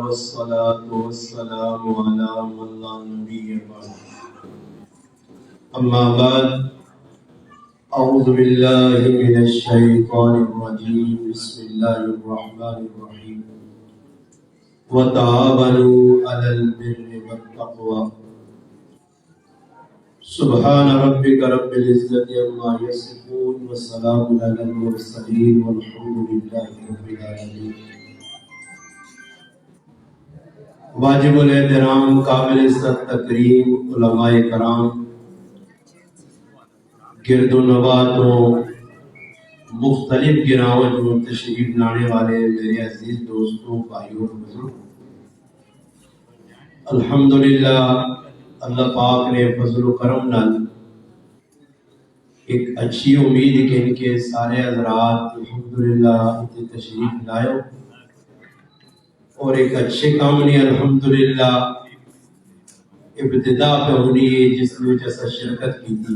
والصلاة والسلام على من لا نبي بعد أما بعد أعوذ بالله من الشيطان الرجيم بسم الله الرحمن الرحيم وتعاونوا على البر والتقوى سبحان ربك رب العزة عما يصفون وسلام على المرسلين والحمد لله رب العالمين. واجب الاحترام قابل عزت تکریم علماء کرام، گرد و نواتوں، مختلف گراوٹ میں تشریف لانے والے میرے عزیز دوستوں، بھائیوں اور بزرگوں، الحمدللہ اللہ پاک نے فضل و کرم نال ایک اچھی امید کہ ان کے سارے حضرات الحمدللہ تشریف لائے اور ایک اچھے کام نے الحمدللہ ابتدا پہ ہونی ہے جس میں جیسا شرکت کی تھی.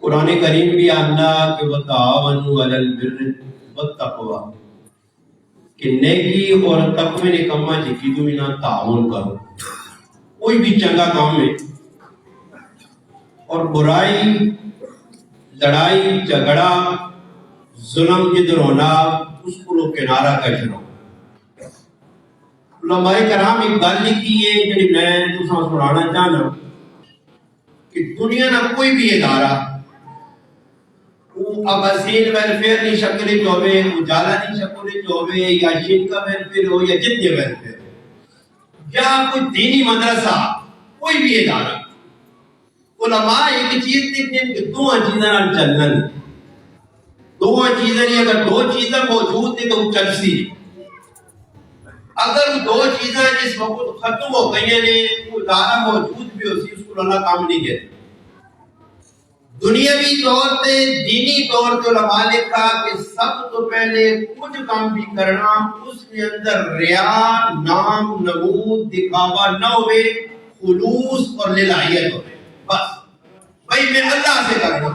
قرآن کریم بھی اللہ کہ وتعاونوا علی البر والتقوی کہ نیکی اور تقوی نے کما جکی تو انہا تعاون کرو. کوئی بھی چنگا کام ہے اور برائی، لڑائی، جھگڑا، ظلم جدر ہونا اس کو لوگ کنارہ کر جنو. علماء کرام ایک گل لکھی ہے جنہی میں تساں سنانا چاہنا کہ دنیا نہ کوئی بھی ادارہ اب حسین ویلفیئر نہیں شکلی چوبے، اجالا نہیں شکلی چوبے، یا شنکا ویلفیئر ہو یا جتنے ویلفیئر یا کوئی دینی مدرسہ، کوئی بھی ادارہ، علماء ایک چیز دیکھتے ہیں کہ دو چیزیں نہ چلنا نہیں. دو چیزیں نہیں، اگر دو چیزیں موجود ہیں تو وہ چل سی. اگر دو چیزیں جس وقت ختم ہو گئی ہیں وہ ادارہ موجود بھی ہو سی، اس کو اللہ کام نہیں کہتے. دنیاوی طور پہ، دینی طور پہ علماء نے کہا کہ سب تو پہلے کچھ کام بھی کرنا اس کے اندر ریا، نام، نمود، دکھاوا نہ ہوئے، خلوص اور للہیت ہوئے. بس بھائی میں اللہ سے کرنا.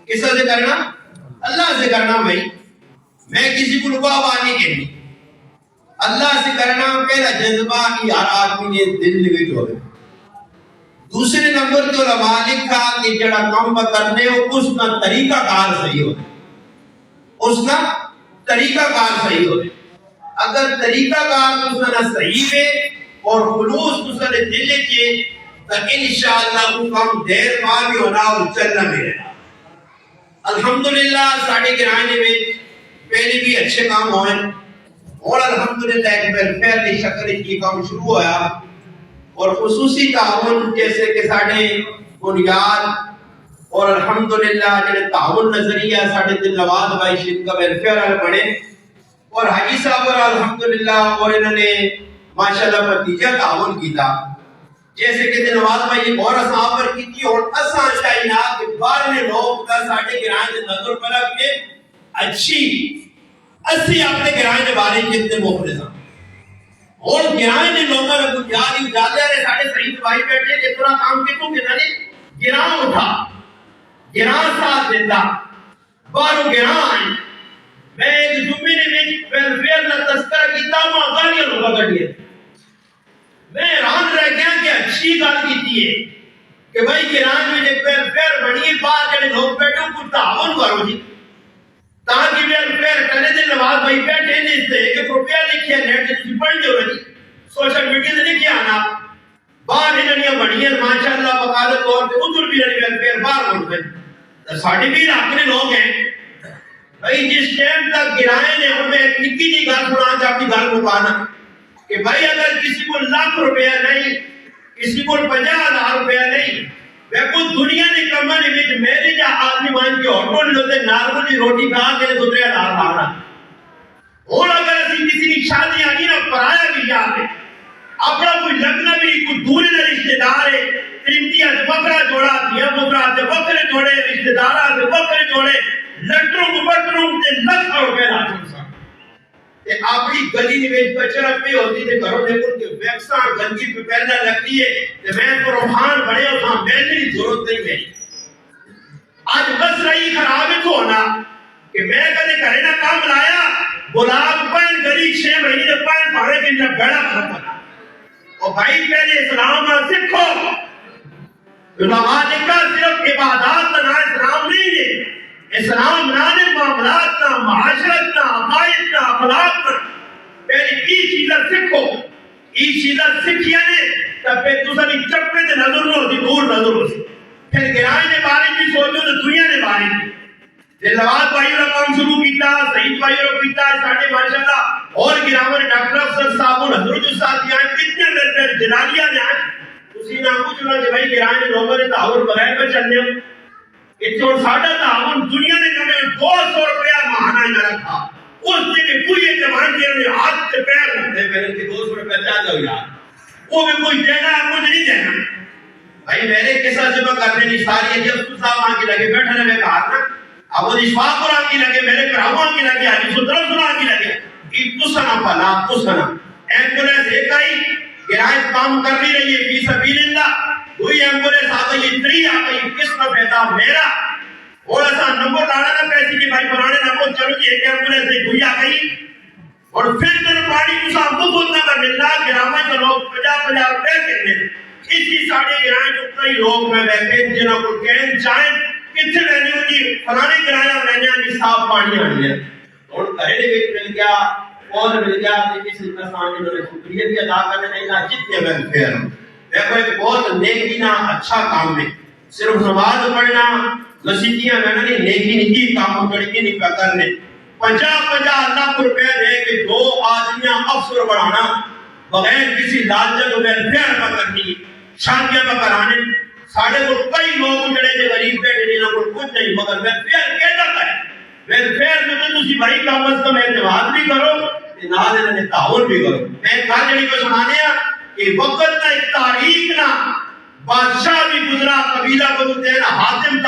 کس سے کرنا؟ اللہ سے کرنا. بھائی میں کسی کو لبابا نہیں کہنی، اللہ سے کرنا. پہلا جذبہ یار آدمی نے دل لگی جو ہے. دوسرے نمبر جو علماء لکھا کہ جڑا کام کرنے ہو اس کا طریقہ کار صحیح ہو، اس کا طریقہ کار صحیح ہو. اگر طریقہ کار اس کا صحیح ہے اور خلوص اس کا دل کے تو انشاءاللہ وہ کام دیر بعد بھی ہونا اور چلنا بھی رہنا. الحمدللہ ساڑھے گرانے میں پہلے بھی اچھے کام ہوئے اور الحمدللہ ایک ویلفیئر کی شکل کی کام شروع ہوا اور خصوصی تعاون جیسے کہ ساڑھے بنیاد اور الحمدللہ جنہیں تعاون نظریہ ساڑھے دل نواز بھائی شد کا ویلفیئر آل بڑھے اور حاجی صاحب اور الحمدللہ اور انہوں نے ماشاءاللہ نتیجہ تعاون کی تھا. جیسے کہ دل نواز بھائی ایک اور اساں پر کی تھی اور اساں چاہینا کہ بارنے لوگ کا ساڑھے گرائن نظر پر اپنے اچھی اسی اپنے گرائن بارے جتنے مخلصاں اور گرائن لوگوں نے کچھ یادی اجازہ رہے ساڑھے صحیح بھائی بیٹھے کہ تھوڑا کام کتوں کہ نہ گران اٹھا، گران ساتھ دیتا بارو گران. میں ایک جمعے نے ویلفیئر نہ تذکرہ کیتا ہوں آغانیاں لوگا کٹیے. میں حیران رہ گیا کہ اچھی گل کیتی ہے کہ بھائی گران میں ایک ویلفیئر بنی باہر جڑے لوگ بیٹھے کچھ تعاون کرو جی تاکہ ویلفیئر کرنے دے نواز بھائی بیٹھے نہیں سے کہ روپیہ لکھیا نیٹ سے تھی پڑھ جو رہی سوشل میڈیا سے لکھیا آنا باہر انہوں بنی ہے ماشاءاللہ وقالت طور پہ ادھر بھی رہی ویلفیئر باہر ہو گئے. ساڑھے بھی اپنے لوگ ہیں بھائی جس ٹائم تک گرائے نے ہمیں ایک نکی جی گل سنا چاہ اپنی گل مکانا کہ بھائی اگر کسی کو لاکھ روپیہ نہیں، کسی کو 50,000 روپیہ نہیں، میں کو دنیا نے کمانے میں میرے جا آدمی مان کے ہوٹل لوتے نارملی روٹی کھا کے دوسرے ہزار کھانا. اور اگر اسی کسی کی شادی آنی نہ پرایا بھی جاتے اپنا کوئی لگنا بھی کوئی دوری نہ رشتہ دار ہے ترمتیہ سے بکرہ جوڑا دیا بکرہ سے بکرے جوڑے رشتہ دارہ سے بکرے جوڑے لٹروں کو بٹروں سے لکھ روپے لا چکا. اپنی گلی میں کچرا پہ ہوتی تھے گھروں نے ان کے ویکساں گندگی پہ پہلنا لگتی ہے کہ میں تو روحان بڑے ہوتا میں نہیں ضرورت نہیں میری. آج بس رہی خراب ہے تو ہونا کہ میں کدے کرے نہ کام لایا گلاب پہن گری 6 مہینے پہن پاڑے کے جب بیڑا کھپا اور بھائی پہلے اسلام سکھو. علماء نے کہا صرف عبادات نہ اسلام نہیں ہے، اسلام نہ معاملات نہ معاشرت نہ عقائد نہ اخلاق نہ. پہلے یہ چیزیں سکھو، یہ چیزیں سکھیا نے تب پھر تسلی چپے تے نظر نہ ہوتی دور نظر ہوتی. پھر گرائے نے بارے بھی سوچو تو دنیا نے بارے بھی لواد بھائی کا کام شروع کیتا، سعید بھائی کا کیتا، ساڑھے ماشاءاللہ اور گراور ڈاکٹر افسر صاحب حضرت استاد آئے کتنے میرے جلالیہ نے آئے اسی نہ کچھ نہ کہ بھائی گرائے نے لوگوں نے تعاون بغیر پہ چلنے ہو اتنے ساڑھا تعاون دنیا نے کہا 200 روپیہ ماہانہ نہ رکھا. اس نے کہ کوئی اعتماد کے انہیں ہاتھ سے پیر رکھتے پہلے کہ 200 روپیہ چاہ جاؤ یار وہ بھی کوئی دینا ہے کچھ نہیں دینا. بھائی میرے کسا جمع کرنے کی ساری ہے جب صاحب آن کی لگے بیٹھنے میں کہا نا اب وہ اشفاق قرآن کی لگے میرے کراؤں آن کی لگے حدیث و طرف سنا کی لگے کہ تسنا پلا تسنا ایمبولینس ایک آئی گرائز کام کر لی رہی ہے فی سبیل اللہ کوئی ایمبولینس آتا یہ 3 آتا یہ کس کا پیدا میرا اور ایسا نمبر لانا نا پیسی کی بھائی بنانے نمبر چلو جی ایک ایمبولینس ایک ہوئی آ گئی اور پھر دن پاڑی کسا مفت نہ کر ملنا گرامہ جو لوگ 50 روپے کرنے اسی ساڑھے گرائیں جو کئی لوگ میں بیٹھے جنہوں کو کہن چاہیں کتنے رہنے ہوگی فلانے گرائیں رہنے آنی صاحب پانی آنی ہے اور کہنے بیچ مل گیا اور مل گیا دیکھیں سلطہ سامنے میں شکریہ بھی ادا کرنے نہیں نا جتنے ویلفیئر دیکھو ایک بہت نیکی نا اچھا کام ہے صرف نماز پڑھنا مسیحیاں میں نہیں نیکی نہیں کام کرنے نہیں پہ کرنے 50 لاکھ روپے دے کے 2 آدمیاں افسر بڑھانا بغیر کسی لالچ کو ویلفیئر پہ کرنی شادیاں پہ کرانے ساڑھے کو کئی لوگ جڑے جو غریب بیٹھے نہیں نہ کچھ نہیں مگر ویلفیئر کہہ جاتا ہے ویلفیئر جو تو تسی بھائی کام از کم اعتماد بھی کرو نہ نے تعاون بھی کرو. میں کہا جڑی کو سنانے ہیں کہ وقت نہ ایک تاریخ نہ بادشاہ بھی گزرا قبیلہ کو دینا حاتم